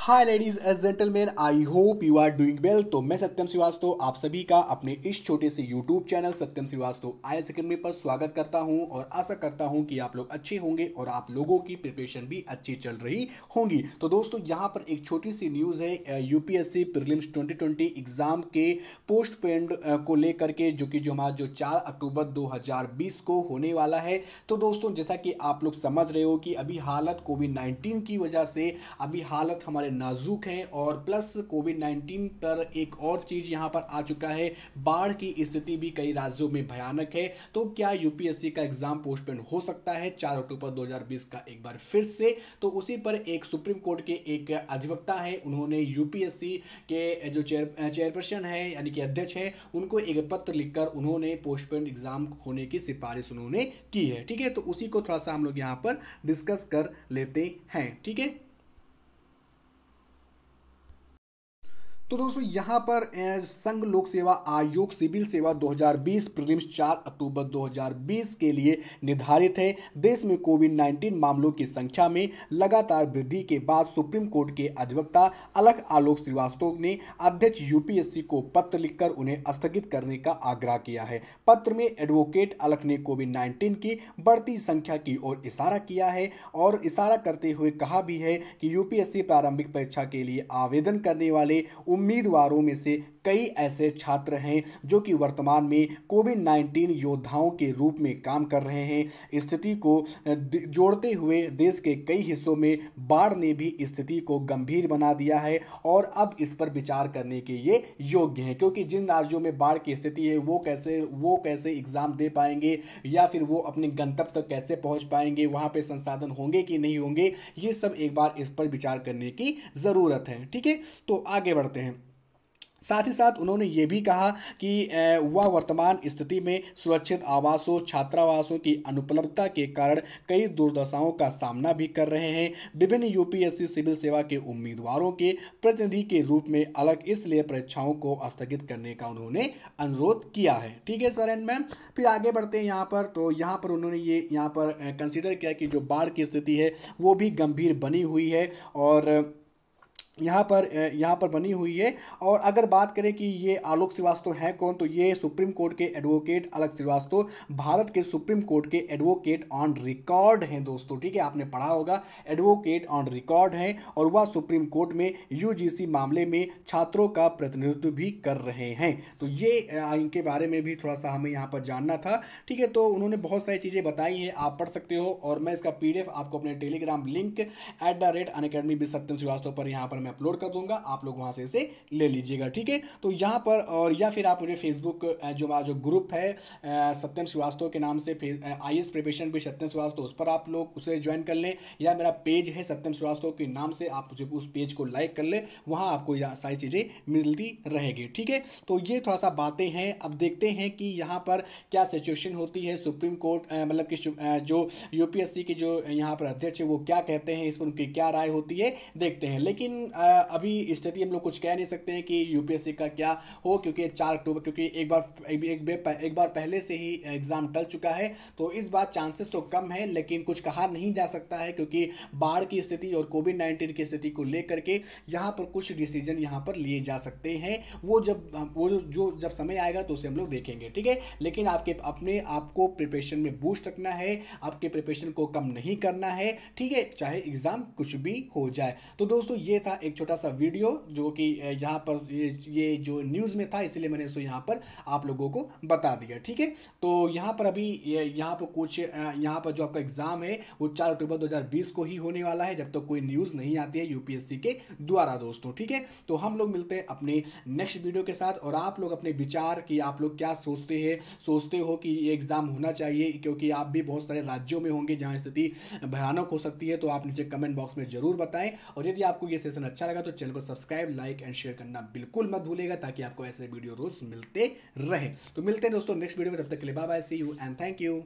Hi ladies and gentleman, I hope you are doing well. तो मैं सत्यम श्रीवास्तव आप सभी का अपने इस छोटे से यूट्यूब चैनल सत्यम श्रीवास्तव आईएएस अकेडमी पर स्वागत करता हूं और आशा करता हूं कि आप लोग अच्छे होंगे और आप लोगों की प्रिपरेशन भी अच्छी चल रही होंगी। तो दोस्तों यहां पर एक छोटी सी न्यूज़ है यूपीएससी प्रीलिम्स 2020 एग्जाम के पोस्ट पेंड को लेकर के, जो हमारा 4 अक्टूबर 2020 को होने वाला है। तो दोस्तों जैसा कि आप लोग समझ रहे हो कि अभी हालत कोविड-19 की वजह से अभी हालत हमारे नाजुक है और प्लस कोविड-19 पर एक और चीज यहां पर आ चुका है, बाढ़ की स्थिति भी कई राज्यों में भयानक है। तो क्या यूपीएससी का एग्जाम पोस्टपोन हो सकता है 4 अक्टूबर 2020 का एक बार फिर से? तो उसी पर एक सुप्रीम कोर्ट के एक अधिवक्ता है, उन्होंने यूपीएससी के जो चेयरपर्सन है यानी कि अध्यक्ष है, उनको एक पत्र लिखकर उन्होंने पोस्टपोन एग्जाम होने की सिफारिश उन्होंने की है। ठीक है, तो उसी को थोड़ा सा हम लोग यहाँ पर डिस्कस कर लेते हैं। ठीक है, तो दोस्तों यहाँ पर संघ लोक सेवा आयोग सिविल सेवा 2020 प्रीलिम्स 4 अक्टूबर 2020 के लिए निर्धारित है। देश में कोविड-19 मामलों की संख्या में लगातार वृद्धि के बाद सुप्रीम कोर्ट के अधिवक्ता अलख आलोक श्रीवास्तव ने अध्यक्ष यूपीएससी को पत्र लिखकर उन्हें स्थगित करने का आग्रह किया है। पत्र में एडवोकेट अलख ने कोविड-19 की बढ़ती संख्या की ओर इशारा किया है और इशारा करते हुए कहा भी है कि यूपीएससी प्रारंभिक परीक्षा के लिए आवेदन करने वाले उम्मीदवारों में से कई ऐसे छात्र हैं जो कि वर्तमान में कोविड-19 योद्धाओं के रूप में काम कर रहे हैं। स्थिति को जोड़ते हुए देश के कई हिस्सों में बाढ़ ने भी स्थिति को गंभीर बना दिया है और अब इस पर विचार करने के ये योग्य है, क्योंकि जिन राज्यों में बाढ़ की स्थिति है वो कैसे एग्जाम दे पाएंगे या फिर वो अपने गंतव्य तक कैसे पहुंच पाएंगे, वहां पे संसाधन होंगे कि नहीं होंगे, ये सब एक बार इस पर विचार करने की जरूरत है। ठीक है, तो आगे बढ़ते हैं। साथ ही साथ उन्होंने ये भी कहा कि वह वर्तमान स्थिति में सुरक्षित आवासों छात्रावासों की अनुपलब्धता के कारण कई दुर्दशाओं का सामना भी कर रहे हैं। विभिन्न यूपीएससी सिविल सेवा के उम्मीदवारों के प्रतिनिधि के रूप में अलग इसलिए परीक्षाओं को स्थगित करने का उन्होंने अनुरोध किया है। ठीक है सर एंड मैम, फिर आगे बढ़ते हैं यहाँ पर। तो यहाँ पर उन्होंने ये यहाँ पर कंसिडर किया कि जो बाढ़ की स्थिति है वो भी गंभीर बनी हुई है और यहाँ पर बनी हुई है। और अगर बात करें कि ये आलोक श्रीवास्तव हैं कौन, तो ये सुप्रीम कोर्ट के एडवोकेट आलोक श्रीवास्तव भारत के सुप्रीम कोर्ट के एडवोकेट ऑन रिकॉर्ड हैं दोस्तों। ठीक है, आपने पढ़ा होगा, एडवोकेट ऑन रिकॉर्ड हैं और वह सुप्रीम कोर्ट में यूजीसी मामले में छात्रों का प्रतिनिधित्व भी कर रहे हैं। तो ये इनके बारे में भी थोड़ा सा हमें यहाँ पर जानना था। ठीक है, तो उन्होंने बहुत सारी चीज़ें बताई हैं, आप पढ़ सकते हो और मैं इसका पीडीएफ आपको अपने टेलीग्राम लिंक @unacademy भी सत्यम श्रीवास्तव पर यहाँ पर मैं अपलोड कर दूंगा, आप लोग वहां से इसे ले लीजिएगा। ठीक है, तो यहाँ पर और या फिर आप मुझे फेसबुक जो हमारा जो ग्रुप है सत्यम श्रीवास्तव के नाम से आईएएस प्रिपरेशन भी सत्यम श्रीवास्तव, उस पर आप लोग उसे ज्वाइन कर लें, या मेरा पेज है सत्यम श्रीवास्तव के नाम से, आप मुझे उस पेज को लाइक कर ले, वहां आपको सारी चीज़ें मिलती रहेगी। ठीक है, तो ये थोड़ा सा बातें हैं। अब देखते हैं कि यहाँ पर क्या सिचुएशन होती है। सुप्रीम कोर्ट मतलब कि जो यूपीएससी के जो यहाँ पर अध्यक्ष है वो क्या कहते हैं, इस पर उनकी क्या राय होती है, देखते हैं। लेकिन अभी स्थिति हम लोग कुछ कह नहीं सकते हैं कि यूपीएससी का क्या हो, क्योंकि 4 अक्टूबर, क्योंकि एक बार पहले से ही एग्जाम टल चुका है, तो इस बार चांसेस तो कम है, लेकिन कुछ कहा नहीं जा सकता है, क्योंकि बाढ़ की स्थिति और कोविड-19 की स्थिति को लेकर के यहाँ पर कुछ डिसीजन यहाँ पर लिए जा सकते हैं। जब समय आएगा तो उसे हम लोग देखेंगे। ठीक है, लेकिन अपने आपको प्रिपरेशन में बूस्ट रखना है, आपके प्रिपरेशन को कम नहीं करना है। ठीक है, चाहे एग्जाम कुछ भी हो जाए। तो दोस्तों ये था एक छोटा सा वीडियो जो कि यहाँ पर ये जो न्यूज़ में था, इसलिए मैंने इसको यहाँ पर आप लोगों को बता दिया। ठीक है, तो यहाँ पर अभी यहाँ पर कुछ यहाँ पर जो आपका एग्जाम है वो 4 अक्टूबर 2020 को ही होने वाला है, जब तक कोई न्यूज़ नहीं आती है यूपीएससी के द्वारा दोस्तों। ठीक है, तो हम लोग मिलते हैं अपने नेक्स्ट वीडियो के साथ, और आप लोग अपने विचार कि आप लोग क्या सोचते हो कि ये एग्जाम होना चाहिए, क्योंकि आप भी बहुत सारे राज्यों में होंगे जहाँ स्थिति भयानक हो सकती है। तो आप नीचे कमेंट बॉक्स में जरूर बताएं, और यदि आपको ये सेशन अच्छा लगा तो चैनल को सब्सक्राइब, लाइक एंड शेयर करना बिल्कुल मत भूलिएगा, ताकि आपको ऐसे वीडियो रोज मिलते रहे। तो मिलते हैं दोस्तों नेक्स्ट वीडियो में, तब तक के लिए bye bye, see you and thank you.